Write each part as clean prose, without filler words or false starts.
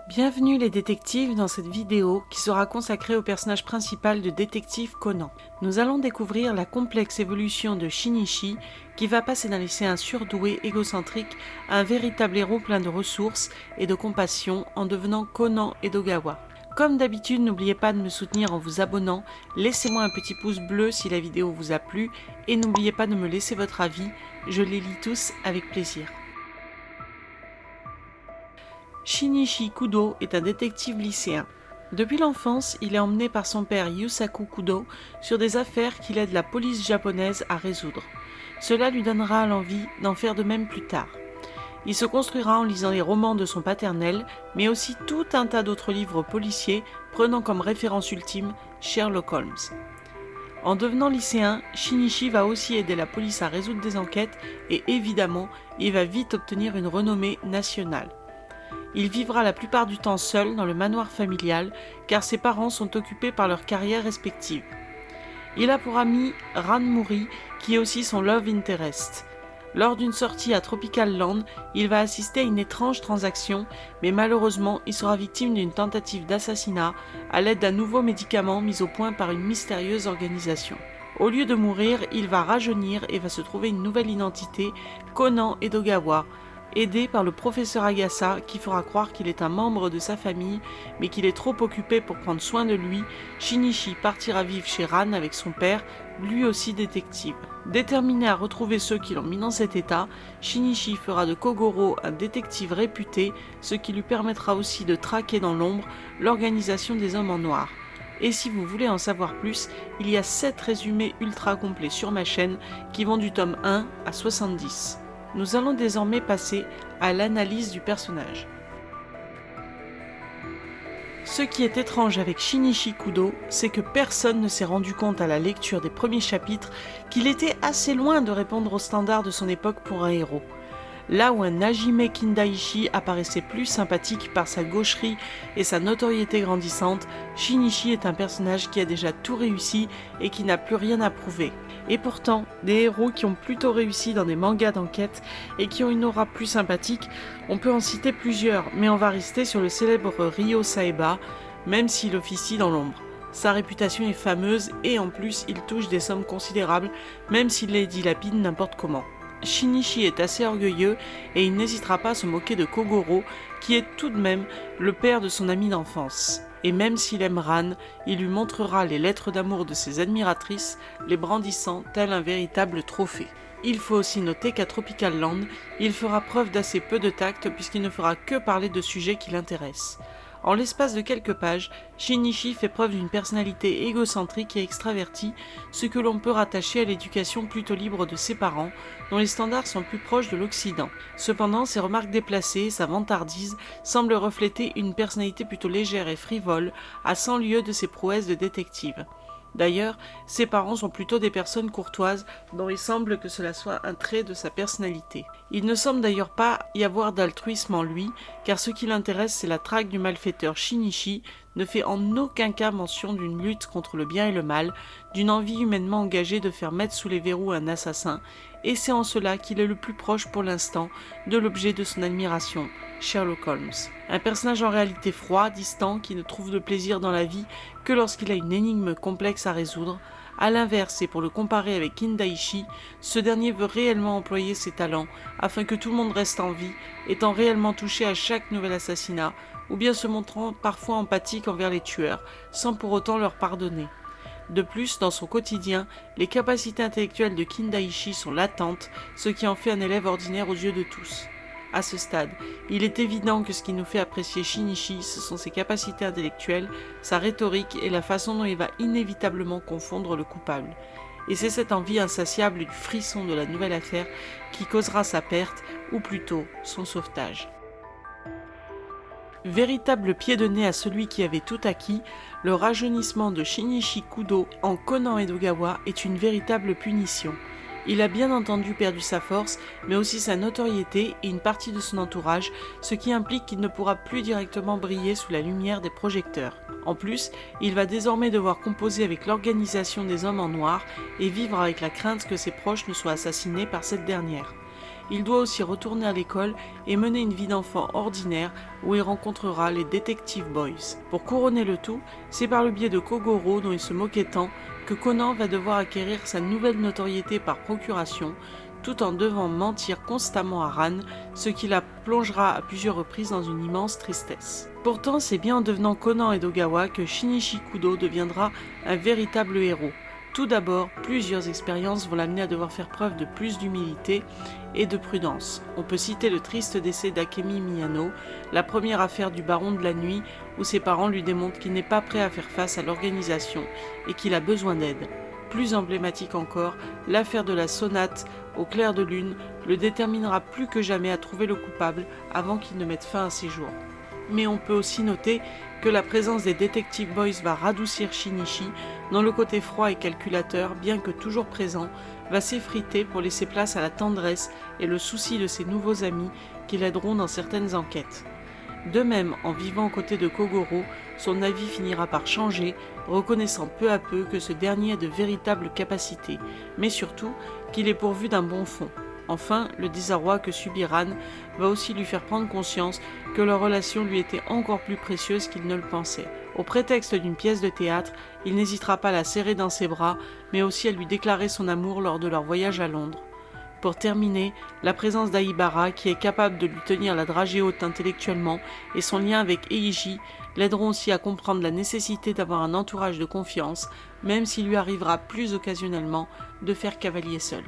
Bienvenue les détectives dans cette vidéo qui sera consacrée au personnage principal de Détective Conan. Nous allons découvrir la complexe évolution de Shinichi qui va passer d'un lycéen surdoué égocentrique à un véritable héros plein de ressources et de compassion en devenant Conan Edogawa. Comme d'habitude, n'oubliez pas de me soutenir en vous abonnant, laissez-moi un petit pouce bleu si la vidéo vous a plu et n'oubliez pas de me laisser votre avis, je les lis tous avec plaisir. Shinichi Kudo est un détective lycéen. Depuis l'enfance, il est emmené par son père Yusaku Kudo sur des affaires qu'il aide la police japonaise à résoudre. Cela lui donnera l'envie d'en faire de même plus tard. Il se construira en lisant les romans de son paternel, mais aussi tout un tas d'autres livres policiers, prenant comme référence ultime Sherlock Holmes. En devenant lycéen, Shinichi va aussi aider la police à résoudre des enquêtes et évidemment, il va vite obtenir une renommée nationale. Il vivra la plupart du temps seul dans le manoir familial car ses parents sont occupés par leurs carrières respectives. Il a pour ami Ran Mori qui est aussi son love interest. Lors d'une sortie à Tropical Land, il va assister à une étrange transaction, mais malheureusement il sera victime d'une tentative d'assassinat à l'aide d'un nouveau médicament mis au point par une mystérieuse organisation. Au lieu de mourir, il va rajeunir et va se trouver une nouvelle identité, Conan Edogawa, aidé par le professeur Agasa qui fera croire qu'il est un membre de sa famille mais qu'il est trop occupé pour prendre soin de lui. Shinichi partira vivre chez Ran avec son père, lui aussi détective. Déterminé à retrouver ceux qui l'ont mis dans cet état, Shinichi fera de Kogoro un détective réputé, ce qui lui permettra aussi de traquer dans l'ombre l'organisation des hommes en noir. Et si vous voulez en savoir plus, il y a 7 résumés ultra complets sur ma chaîne qui vont du tome 1 à 70. Nous allons désormais passer à l'analyse du personnage. Ce qui est étrange avec Shinichi Kudo, c'est que personne ne s'est rendu compte à la lecture des premiers chapitres qu'il était assez loin de répondre aux standards de son époque pour un héros. Là où un Hajime Kindaichi apparaissait plus sympathique par sa gaucherie et sa notoriété grandissante, Shinichi est un personnage qui a déjà tout réussi et qui n'a plus rien à prouver. Et pourtant, des héros qui ont plutôt réussi dans des mangas d'enquête et qui ont une aura plus sympathique, on peut en citer plusieurs, mais on va rester sur le célèbre Ryo Saeba, même s'il officie dans l'ombre. Sa réputation est fameuse et en plus il touche des sommes considérables, même s'il les dilapide n'importe comment. Shinichi est assez orgueilleux et il n'hésitera pas à se moquer de Kogoro, qui est tout de même le père de son ami d'enfance. Et même s'il aime Ran, il lui montrera les lettres d'amour de ses admiratrices, les brandissant tel un véritable trophée. Il faut aussi noter qu'à Tropical Land, il fera preuve d'assez peu de tact puisqu'il ne fera que parler de sujets qui l'intéressent. En l'espace de quelques pages, Shinichi fait preuve d'une personnalité égocentrique et extravertie, ce que l'on peut rattacher à l'éducation plutôt libre de ses parents, dont les standards sont plus proches de l'Occident. Cependant, ses remarques déplacées, sa vantardise, semblent refléter une personnalité plutôt légère et frivole, à 100 lieues de ses prouesses de détective. D'ailleurs, ses parents sont plutôt des personnes courtoises dont il semble que cela soit un trait de sa personnalité. Il ne semble d'ailleurs pas y avoir d'altruisme en lui, car ce qui l'intéresse c'est la traque du malfaiteur Shinichi, ne fait en aucun cas mention d'une lutte contre le bien et le mal, d'une envie humainement engagée de faire mettre sous les verrous un assassin, et c'est en cela qu'il est le plus proche pour l'instant de l'objet de son admiration, Sherlock Holmes. Un personnage en réalité froid, distant, qui ne trouve de plaisir dans la vie que lorsqu'il a une énigme complexe à résoudre. A l'inverse, et pour le comparer avec Kindaichi, ce dernier veut réellement employer ses talents afin que tout le monde reste en vie, étant réellement touché à chaque nouvel assassinat, ou bien se montrant parfois empathique envers les tueurs, sans pour autant leur pardonner. De plus, dans son quotidien, les capacités intellectuelles de Kindaichi sont latentes, ce qui en fait un élève ordinaire aux yeux de tous. À ce stade, il est évident que ce qui nous fait apprécier Shinichi, ce sont ses capacités intellectuelles, sa rhétorique et la façon dont il va inévitablement confondre le coupable. Et c'est cette envie insatiable du frisson de la nouvelle affaire qui causera sa perte, ou plutôt son sauvetage. Véritable pied de nez à celui qui avait tout acquis, le rajeunissement de Shinichi Kudo en Conan Edogawa est une véritable punition. Il a bien entendu perdu sa force, mais aussi sa notoriété et une partie de son entourage, ce qui implique qu'il ne pourra plus directement briller sous la lumière des projecteurs. En plus, il va désormais devoir composer avec l'organisation des hommes en noir et vivre avec la crainte que ses proches ne soient assassinés par cette dernière. il doit aussi retourner à l'école et mener une vie d'enfant ordinaire où il rencontrera les Detective Boys. Pour couronner le tout, c'est par le biais de Kogoro, dont il se moquait tant, que Conan va devoir acquérir sa nouvelle notoriété par procuration, tout en devant mentir constamment à Ran, ce qui la plongera à plusieurs reprises dans une immense tristesse. Pourtant, c'est bien en devenant Conan Edogawa que Shinichi Kudo deviendra un véritable héros. Tout d'abord, plusieurs expériences vont l'amener à devoir faire preuve de plus d'humilité et de prudence. On peut citer le triste décès d'Akemi Miyano, la première affaire du baron de la nuit où ses parents lui démontrent qu'il n'est pas prêt à faire face à l'organisation et qu'il a besoin d'aide. Plus emblématique encore, l'affaire de la sonate au clair de lune le déterminera plus que jamais à trouver le coupable avant qu'il ne mette fin à ses jours. Mais on peut aussi noter que la présence des Detective Boys va radoucir Shinichi, dont le côté froid et calculateur, bien que toujours présent, va s'effriter pour laisser place à la tendresse et le souci de ses nouveaux amis qui l'aideront dans certaines enquêtes. De même, en vivant aux côtés de Kogoro, son avis finira par changer, reconnaissant peu à peu que ce dernier a de véritables capacités, mais surtout qu'il est pourvu d'un bon fond. Enfin, le désarroi que subit Ran va aussi lui faire prendre conscience que leur relation lui était encore plus précieuse qu'il ne le pensait. Au prétexte d'une pièce de théâtre, il n'hésitera pas à la serrer dans ses bras, mais aussi à lui déclarer son amour lors de leur voyage à Londres. Pour terminer, la présence d'Aibara, qui est capable de lui tenir la dragée haute intellectuellement, et son lien avec Eiji l'aideront aussi à comprendre la nécessité d'avoir un entourage de confiance, même s'il lui arrivera plus occasionnellement de faire cavalier seul.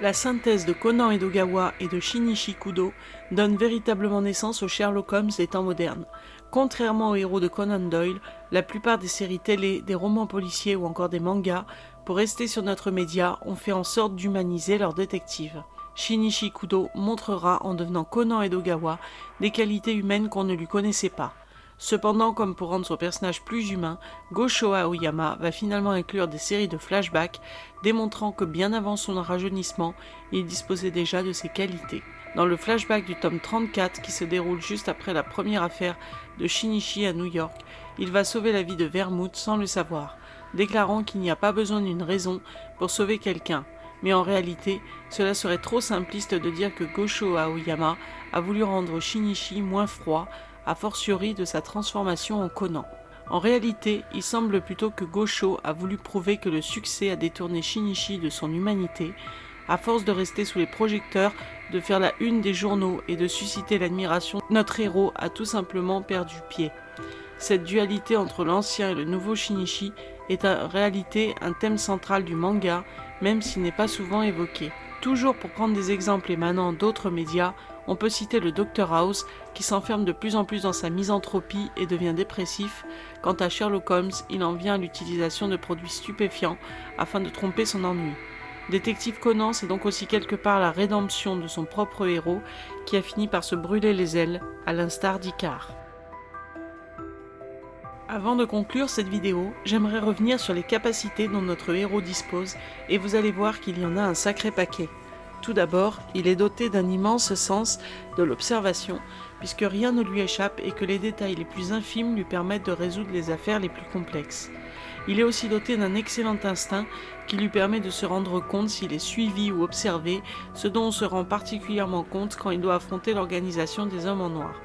La synthèse de Conan Edogawa et de Shinichi Kudo donne véritablement naissance au Sherlock Holmes des temps modernes. Contrairement aux héros de Conan Doyle, la plupart des séries télé, des romans policiers ou encore des mangas, pour rester sur notre média, ont fait en sorte d'humaniser leurs détectives. Shinichi Kudo montrera, en devenant Conan Edogawa, des qualités humaines qu'on ne lui connaissait pas. Cependant, comme pour rendre son personnage plus humain, Gosho Aoyama va finalement inclure des séries de flashbacks, démontrant que bien avant son rajeunissement, il disposait déjà de ses qualités. Dans le flashback du tome 34, qui se déroule juste après la première affaire de Shinichi à New York, il va sauver la vie de Vermouth sans le savoir, déclarant qu'il n'y a pas besoin d'une raison pour sauver quelqu'un. Mais en réalité, cela serait trop simpliste de dire que Gosho Aoyama a voulu rendre Shinichi moins froid, a fortiori de sa transformation en Conan. En réalité, il semble plutôt que Gosho a voulu prouver que le succès a détourné Shinichi de son humanité, à force de rester sous les projecteurs, de faire la une des journaux et de susciter l'admiration, notre héros a tout simplement perdu pied. Cette dualité entre l'ancien et le nouveau Shinichi est en réalité un thème central du manga, même s'il n'est pas souvent évoqué. Toujours pour prendre des exemples émanant d'autres médias, on peut citer le Dr House qui s'enferme de plus en plus dans sa misanthropie et devient dépressif. Quant à Sherlock Holmes, il en vient à l'utilisation de produits stupéfiants afin de tromper son ennui. Détective Conan, c'est donc aussi quelque part la rédemption de son propre héros qui a fini par se brûler les ailes, à l'instar d'Icare. Avant de conclure cette vidéo, j'aimerais revenir sur les capacités dont notre héros dispose et vous allez voir qu'il y en a un sacré paquet. Tout d'abord, il est doté d'un immense sens de l'observation, puisque rien ne lui échappe et que les détails les plus infimes lui permettent de résoudre les affaires les plus complexes. Il est aussi doté d'un excellent instinct qui lui permet de se rendre compte s'il est suivi ou observé, ce dont on se rend particulièrement compte quand il doit affronter l'organisation des hommes en noir.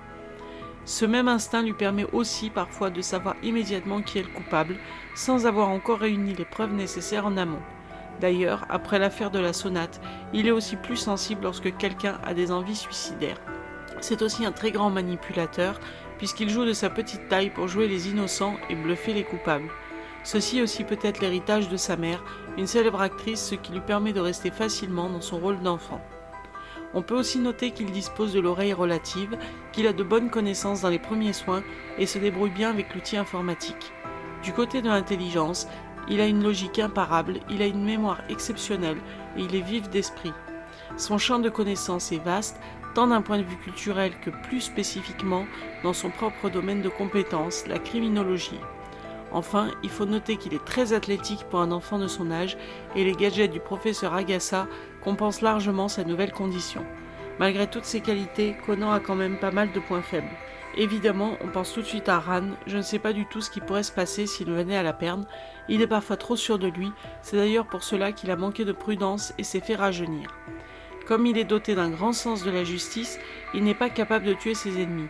Ce même instinct lui permet aussi parfois de savoir immédiatement qui est le coupable, sans avoir encore réuni les preuves nécessaires en amont. D'ailleurs, après l'affaire de la sonate, il est aussi plus sensible lorsque quelqu'un a des envies suicidaires. C'est aussi un très grand manipulateur, puisqu'il joue de sa petite taille pour jouer les innocents et bluffer les coupables. Ceci aussi peut être l'héritage de sa mère, une célèbre actrice, ce qui lui permet de rester facilement dans son rôle d'enfant. On peut aussi noter qu'il dispose de l'oreille relative, qu'il a de bonnes connaissances dans les premiers soins et se débrouille bien avec l'outil informatique. Du côté de l'intelligence, il a une logique imparable, il a une mémoire exceptionnelle et il est vif d'esprit. Son champ de connaissances est vaste, tant d'un point de vue culturel que plus spécifiquement dans son propre domaine de compétences, la criminologie. Enfin, il faut noter qu'il est très athlétique pour un enfant de son âge et les gadgets du professeur Agassa compensent largement sa nouvelle condition. Malgré toutes ces qualités, Conan a quand même pas mal de points faibles. Évidemment, on pense tout de suite à Ran, je ne sais pas du tout ce qui pourrait se passer s'il venait à la perdre, il est parfois trop sûr de lui, c'est d'ailleurs pour cela qu'il a manqué de prudence et s'est fait rajeunir. Comme il est doté d'un grand sens de la justice, il n'est pas capable de tuer ses ennemis.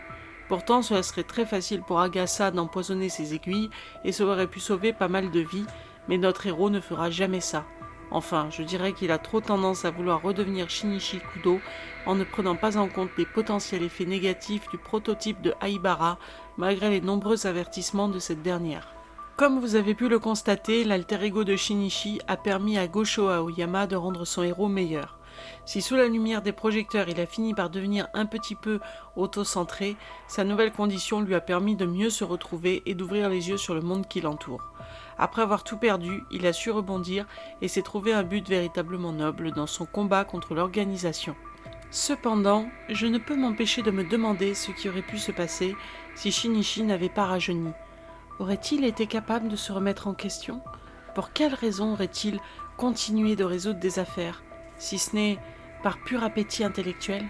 Pourtant, cela serait très facile pour Agassa d'empoisonner ses aiguilles et cela aurait pu sauver pas mal de vies, mais notre héros ne fera jamais ça. Enfin, je dirais qu'il a trop tendance à vouloir redevenir Shinichi Kudo en ne prenant pas en compte les potentiels effets négatifs du prototype de Haibara, malgré les nombreux avertissements de cette dernière. Comme vous avez pu le constater, l'alter ego de Shinichi a permis à Gosho Aoyama de rendre son héros meilleur. Si sous la lumière des projecteurs il a fini par devenir un petit peu auto-centré, sa nouvelle condition lui a permis de mieux se retrouver et d'ouvrir les yeux sur le monde qui l'entoure. Après avoir tout perdu, il a su rebondir et s'est trouvé un but véritablement noble dans son combat contre l'organisation. Cependant, je ne peux m'empêcher de me demander ce qui aurait pu se passer si Shinichi n'avait pas rajeuni. Aurait-il été capable de se remettre en question ? Pour quelle raison aurait-il continué de résoudre des affaires, si ce n'est par pur appétit intellectuel ?